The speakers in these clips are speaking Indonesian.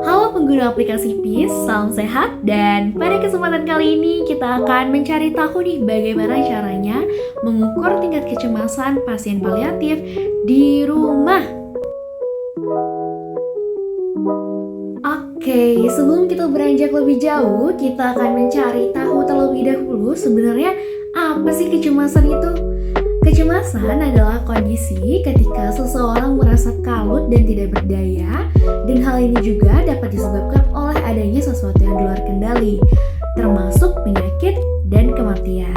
Halo pengguna aplikasi PIS, salam sehat. Dan pada kesempatan kali ini kita akan mencari tahu nih bagaimana caranya mengukur tingkat kecemasan pasien paliatif di rumah. Oke, sebelum kita beranjak lebih jauh, kita akan mencari tahu terlebih dahulu sebenarnya apa sih kecemasan itu? Kecemasan adalah kondisi ketika seseorang merasa kalut dan tidak berdaya, dan hal ini juga dapat disebabkan oleh adanya sesuatu yang di luar kendali, termasuk penyakit dan kematian.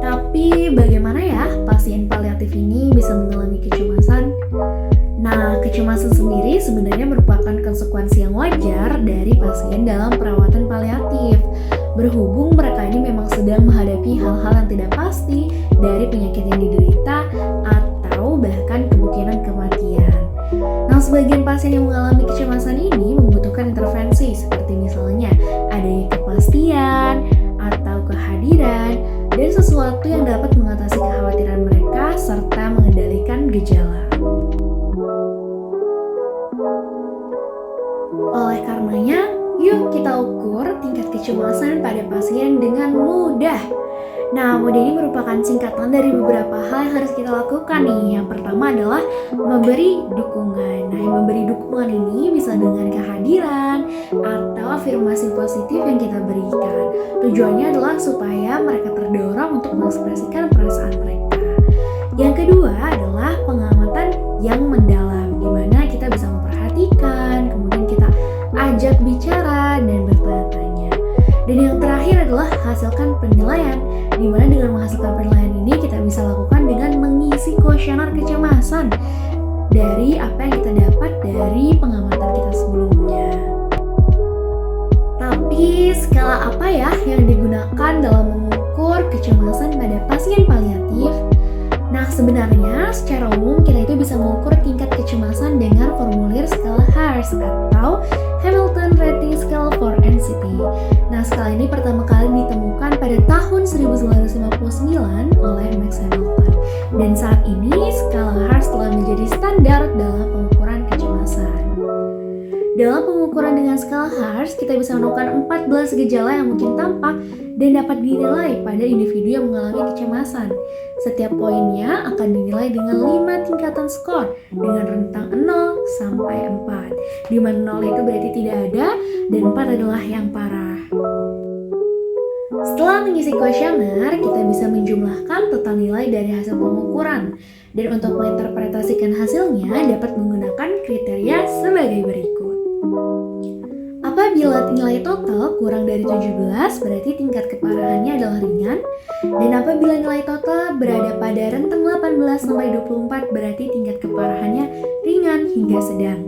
Tapi bagaimana ya pasien paliatif ini bisa mengalami kecemasan? Nah, kecemasan sendiri sebenarnya merupakan konsekuensi yang wajar dari pasien dalam perawatan paliatif. Berhubung mereka ini memang sedang menghadapi hal-hal yang tidak pasti dari penyakit yang diderita atau bahkan kemungkinan kematian. Nah, sebagian pasien yang mengalami kecemasan ini membutuhkan intervensi seperti misalnya adanya kepastian atau kehadiran dan sesuatu yang dapat mengatasi kekhawatiran mereka serta mengendalikan gejala. Oleh karenanya, yuk kita ukur tingkat kecemasan pada pasien dengan mudah. Nah, mudah ini merupakan singkatan dari beberapa hal yang harus kita lakukan nih. Yang pertama adalah memberi dukungan. Nah, yang memberi dukungan ini bisa dengan kehadiran atau afirmasi positif yang kita berikan. Tujuannya adalah supaya mereka terdorong untuk mengekspresikan perasaan mereka. Yang kedua adalah pengamatan yang mendalam, di mana kita bisa memperhatikan, kemudian kita ajak bicara dan bertanya-tanya. Dan yang terakhir adalah hasilkan penilaian, di mana dengan menghasilkan penilaian ini kita bisa lakukan dengan mengisi kuesioner kecemasan dari apa yang kita dapat dari pengamatan kita sebelumnya. Tapi skala apa ya yang digunakan dalam mengukur kecemasan pada pasien paliatif? Nah, sebenarnya secara umum kita itu bisa mengukur tingkat kecemasan dengan formulir skala HARS atau Hamilton Rating Scale for Anxiety. Nah, skala ini pertama kali ditemukan pada tahun 1959 oleh Max Hamilton. Dan saat ini skala HARS telah menjadi standar dalam pengukuran kecemasan. Dalam pengukuran dengan skala HARS, kita bisa menemukan 14 gejala yang mungkin tampak dan dapat dinilai pada individu yang mengalami kecemasan. Setiap poinnya akan dinilai dengan 5 tingkatan skor dengan rentang 0 sampai 4, di mana 0 itu berarti tidak ada dan 4 adalah yang parah. Setelah mengisi kuesioner, kita bisa menjumlahkan total nilai dari hasil pengukuran. Dan untuk menginterpretasikan hasilnya dapat menggunakan kriteria sebagai berikut. Apabila nilai total kurang dari 17, berarti tingkat keparahannya adalah ringan. Dan apabila nilai total berada pada rentang 18-24, berarti tingkat keparahannya ringan hingga sedang.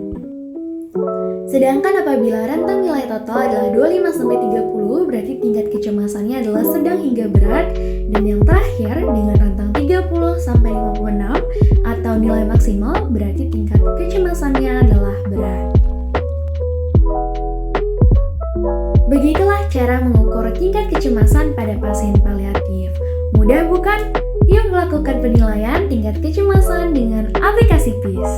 Sedangkan apabila rentang nilai total adalah 25-30, berarti tingkat kecemasannya adalah sedang hingga berat. Dan yang terakhir dengan rentang 30-56 atau nilai maksimal, berarti tingkat kecemasannya adalah berat. Begitulah cara mengukur tingkat kecemasan pada pasien paliatif. Mudah bukan? Yuk melakukan penilaian tingkat kecemasan dengan aplikasi PIS.